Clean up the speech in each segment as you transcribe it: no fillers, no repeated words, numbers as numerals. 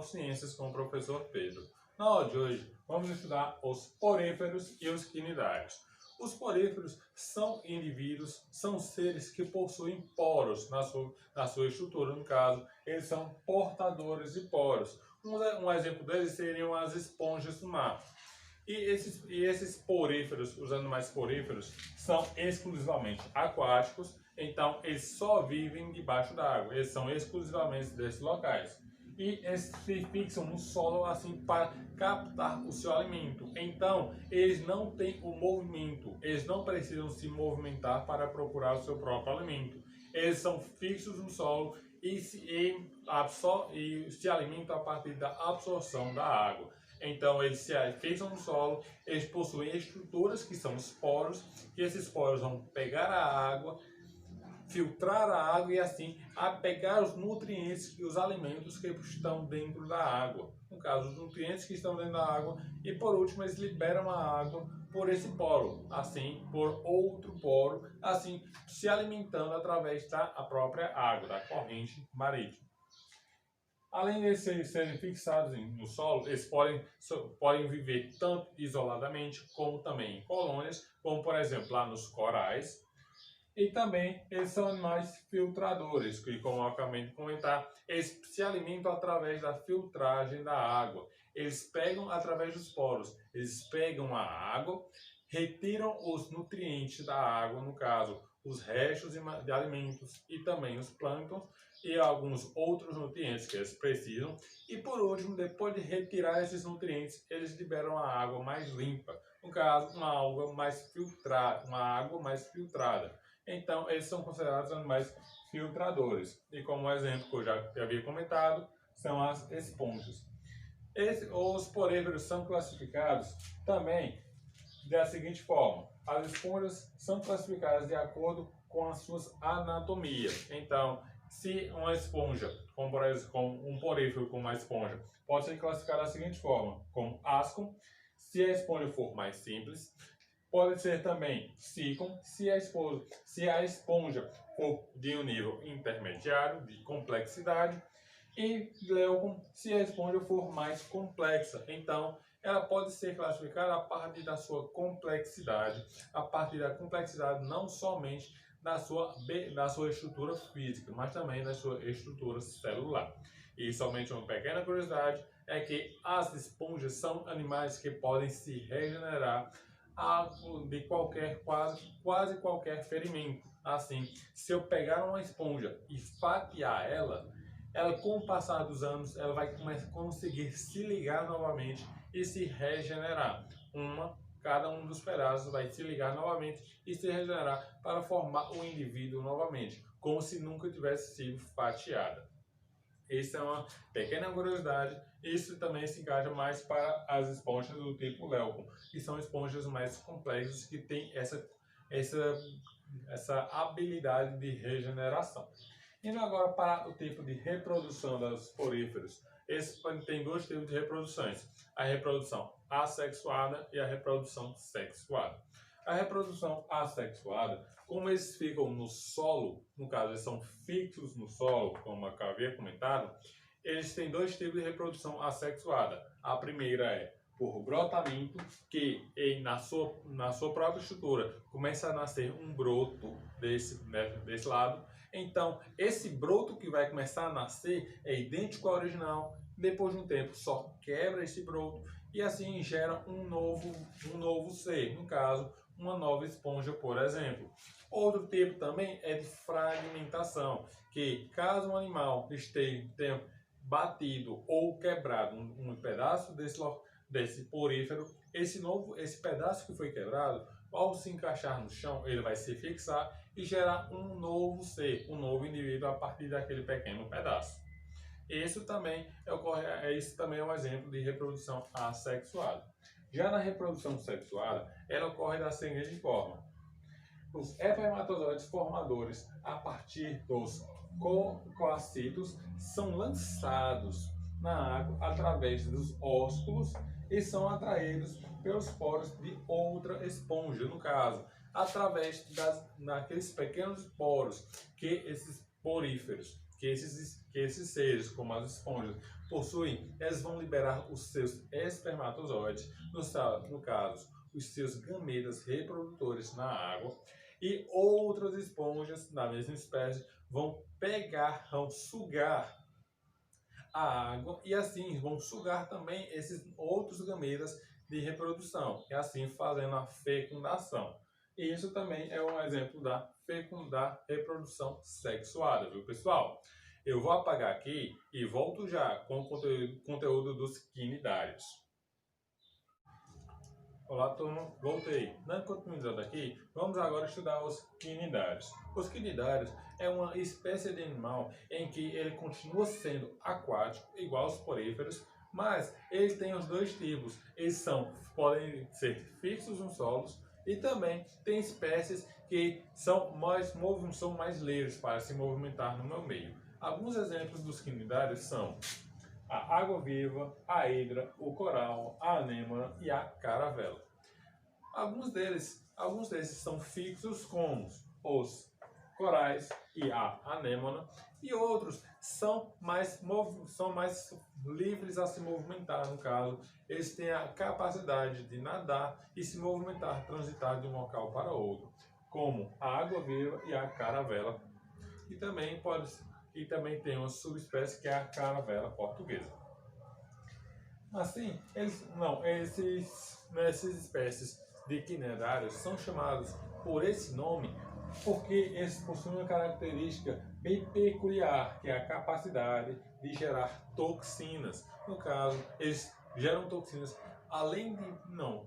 Nove Ciências com o professor Pedro. Na aula de hoje, vamos estudar os poríferos e os quinidários. Os poríferos são indivíduos, são seres que possuem poros na sua estrutura. No caso, eles são portadores de poros. Um exemplo deles seriam as esponjas do mar. E esses poríferos, os animais poríferos, são exclusivamente aquáticos, então eles só vivem debaixo da água, eles são exclusivamente desses locais. E eles se fixam no solo assim para captar o seu alimento. Então, eles não têm o movimento, eles não precisam se movimentar para procurar o seu próprio alimento. Eles são fixos no solo e se alimentam a partir da absorção da água. Então, eles se fixam no solo, eles possuem estruturas que são os poros, que esses poros vão pegar a água, filtrar a água e assim pegar os nutrientes e os alimentos que estão dentro da água. No caso, os nutrientes que estão dentro da água e por último eles liberam a água por esse poro, assim por outro poro, assim se alimentando através da própria água, da corrente marítima. Além de serem fixados no solo, eles podem viver tanto isoladamente como também em colônias, como por exemplo lá nos corais. E também eles são animais filtradores, que como eu acabei de comentar, eles se alimentam através da filtragem da água. Eles pegam através dos poros, eles pegam a água, retiram os nutrientes da água, no caso, os restos de alimentos e também os plânctons e alguns outros nutrientes que eles precisam. E por último, depois de retirar esses nutrientes, eles liberam a água mais limpa, no caso, uma água mais filtrada. Então, eles são considerados animais filtradores. E como exemplo que eu já havia comentado, são as esponjas. Os poríferos são classificados também da seguinte forma. As esponjas são classificadas de acordo com as suas anatomias. Então, se uma esponja, como por exemplo, um porífero com uma esponja, pode ser classificada da seguinte forma, como ascum, se a esponja for mais simples. Pode ser também sícon, se a esponja for de um nível intermediário de complexidade, e leucon, se a esponja for mais complexa. Então, ela pode ser classificada a partir da sua complexidade, a partir da complexidade não somente da sua estrutura física, mas também da sua estrutura celular. E somente uma pequena curiosidade é que as esponjas são animais que podem se regenerar de quase qualquer ferimento. Assim, se eu pegar uma esponja e fatiar ela com o passar dos anos, ela vai conseguir se ligar novamente e se regenerar. Cada um dos pedaços vai se ligar novamente e se regenerar para formar o indivíduo novamente, como se nunca tivesse sido fatiada. Essa é uma pequena curiosidade. Isso também se encaixa mais para as esponjas do tipo leucon, que são esponjas mais complexas que têm essa habilidade de regeneração. Indo agora para o tipo de reprodução dos poríferos. Esse tem dois tipos de reproduções: a reprodução assexuada e a reprodução sexuada. A reprodução assexuada, como eles ficam no solo, no caso eles são fixos no solo, como eu havia comentado, eles têm dois tipos de reprodução assexuada. A primeira é por brotamento, que na sua própria estrutura começa a nascer um broto desse lado. Então, esse broto que vai começar a nascer é idêntico ao original. Depois de um tempo, só quebra esse broto e assim gera um novo ser, no caso, uma nova esponja, por exemplo. Outro tipo também é de fragmentação, que caso um animal tenha batido ou quebrado um pedaço desse porífero, esse pedaço que foi quebrado, ao se encaixar no chão, ele vai se fixar e gerar um novo ser, um novo indivíduo a partir daquele pequeno pedaço. Esse também é um exemplo de reprodução assexuada. Já na reprodução sexuada, ela ocorre da seguinte forma: os espermatozoides formadores, a partir dos coacitos, são lançados na água através dos ósculos e são atraídos pelos poros de outra esponja, no caso, através daqueles pequenos poros que esses poríferos, que esses seres, como as esponjas, possuem, eles vão liberar os seus espermatozoides, no caso, os seus gametas reprodutores na água, e outras esponjas da mesma espécie vão pegar, vão sugar a água e assim vão sugar também esses outros gametas de reprodução, e assim fazendo a fecundação. E isso também é um exemplo da reprodução sexuada, viu, pessoal? Eu vou apagar aqui e volto já com o conteúdo dos quinidários. Olá, turma, voltei. Dando continuidade aqui, vamos agora estudar os quinidários. Os quinidários é uma espécie de animal em que ele continua sendo aquático, igual aos poríferos, mas ele tem os dois tipos. Eles podem ser fixos nos solos e também tem espécies que são mais livres para se movimentar no meu meio. Alguns exemplos dos quinidários são a água-viva, a hidra, o coral, a anêmona e a caravela. Alguns desses são fixos, como os corais e a anêmona, e outros são mais livres a se movimentar. No caso, eles têm a capacidade de nadar e se movimentar, transitar de um local para outro, como a água-viva e a caravela. E também tem uma subespécie que é a caravela portuguesa. Assim, essas espécies de quinidários são chamados por esse nome porque eles possuem uma característica bem peculiar, que é a capacidade de gerar toxinas. No caso, eles geram toxinas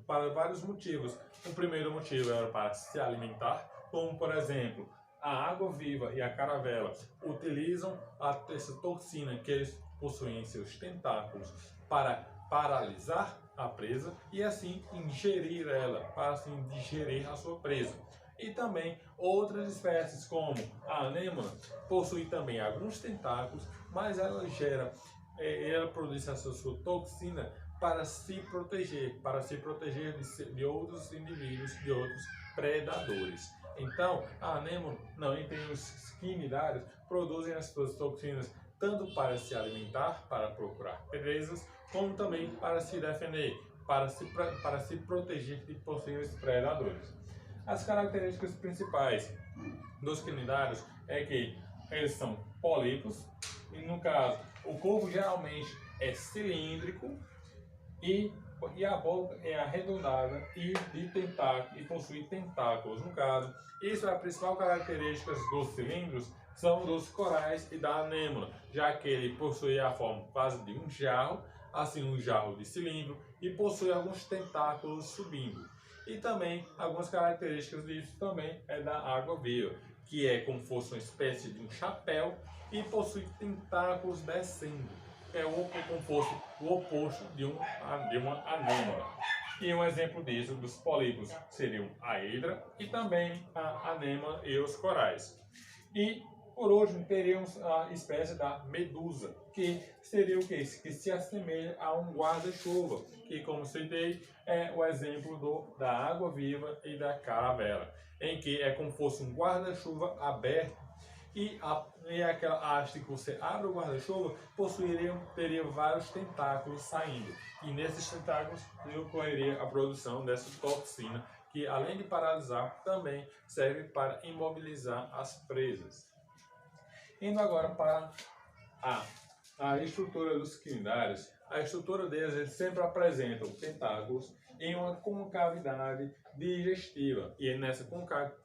para vários motivos. O primeiro motivo era para se alimentar, como por exemplo, a água-viva e a caravela utilizam essa toxina que eles possuem em seus tentáculos para paralisar a presa e assim ingerir ela, para assim digerir a sua presa. E também outras espécies, como a anêmona, possui também alguns tentáculos, mas ela produz essa sua toxina para se proteger de outros indivíduos, de outros predadores. Então, a anêmona, os quinidários, produzem as suas toxinas tanto para se alimentar, para procurar presas, como também para se defender, para se proteger de possíveis predadores. As características principais dos quinidários é que eles são pólipos, e no caso, o corpo geralmente é cilíndrico e a boca é arredondada e possui tentáculos. No caso, isso é a principal característica dos cilindros, são dos corais e da anêmona, já que ele possui a forma quase de um jarro, assim um jarro de cilindro, e possui alguns tentáculos subindo. E também, algumas características disso também é da água-viva, que é como se fosse uma espécie de um chapéu e possui tentáculos descendo. É como se fosse o oposto de uma anêmona. E um exemplo disso, dos pólipos, seriam a hidra e também a anêmona e os corais. E, por último, teríamos a espécie da medusa, que seria o quê? Que se assemelha a um guarda-chuva, que, como citei, é o exemplo da água-viva e da caravela, em que é como se fosse um guarda-chuva aberto e aquela haste que você abre o guarda-chuva teria vários tentáculos saindo. E nesses tentáculos ocorreria a produção dessa toxina, que além de paralisar, também serve para imobilizar as presas. Indo agora para a estrutura dos quinidários, a estrutura deles eles sempre apresentam tentáculos em uma concavidade digestiva. E nessa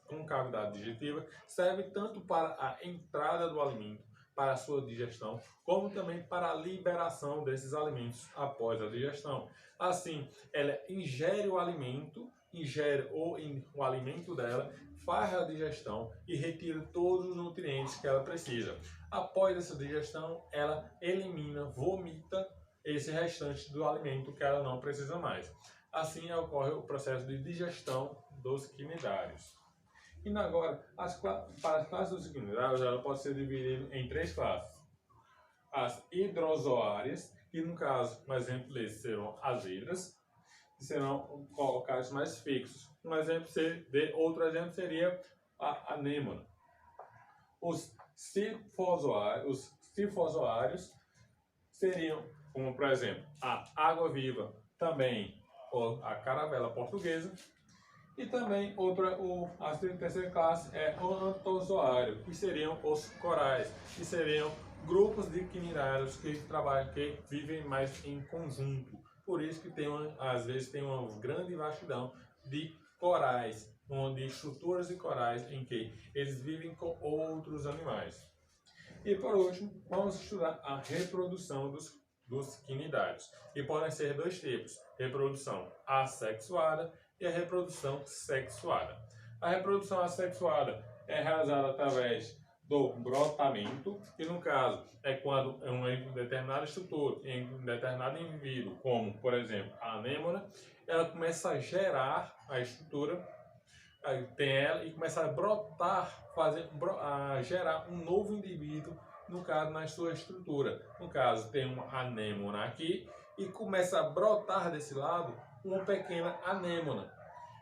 concavidade digestiva serve tanto para a entrada do alimento, para a sua digestão, como também para a liberação desses alimentos após a digestão. Assim, ela ingere o alimento, o alimento dela, faz a digestão e retira todos os nutrientes que ela precisa. Após essa digestão, ela vomita esse restante do alimento que ela não precisa mais. Assim ocorre o processo de digestão dos quinidários. E agora, para as classes dos quinidários, ela pode ser dividida em três classes. As hidrozoárias, que no caso, um exemplo desses serão as hidras, que serão locais mais fixos. Outro exemplo seria a anêmona. Os os cifozoários seriam, como por exemplo, a água-viva, também a caravela portuguesa, e também a terceira classe é o antozoário, que seriam os corais, que seriam grupos de quinidários que trabalham, que vivem mais em conjunto. Por isso que às vezes tem uma grande vastidão de corais, onde estruturas de corais em que eles vivem com outros animais. E por último, vamos estudar a reprodução dos quinidários, que podem ser dois tipos: reprodução assexuada e a reprodução sexuada. A reprodução assexuada é realizada através do brotamento, que no caso é quando em determinada estrutura, em um determinado indivíduo, como por exemplo a anêmona, ela começa a gerar a estrutura, tem ela e começa a brotar, a gerar um novo indivíduo, no caso na sua estrutura. No caso tem uma anêmona aqui e começa a brotar desse lado uma pequena anêmona.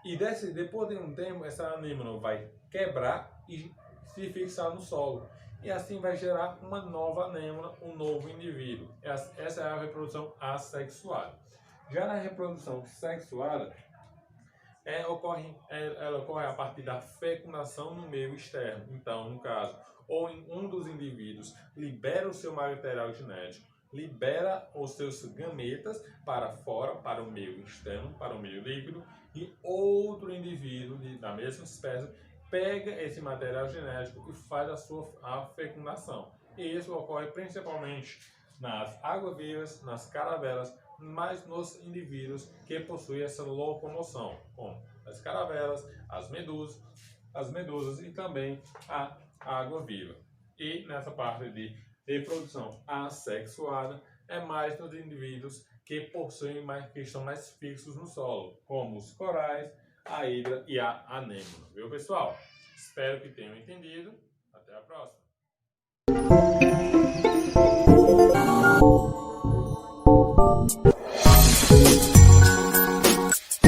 E depois de um tempo, essa anêmona vai quebrar e se fixar no solo. E assim vai gerar uma nova anêmona, um novo indivíduo. Essa é a reprodução assexuada. Já na reprodução sexuada, ela ocorre a partir da fecundação no meio externo. Então, no caso, ou em um dos indivíduos libera o seu material genético, libera os seus gametas para fora, para o meio externo, para o meio líquido, e outro indivíduo da mesma espécie pega esse material genético e faz a fecundação. E isso ocorre principalmente nas águas-vivas, nas caravelas, mas nos indivíduos que possuem essa locomoção, como as caravelas, as medusas e também a água-viva. E nessa parte de reprodução assexuada é mais nos indivíduos que possuem que estão mais fixos no solo, como os corais, a hidra e a anêmona. Viu, pessoal? Espero que tenham entendido. Até a próxima.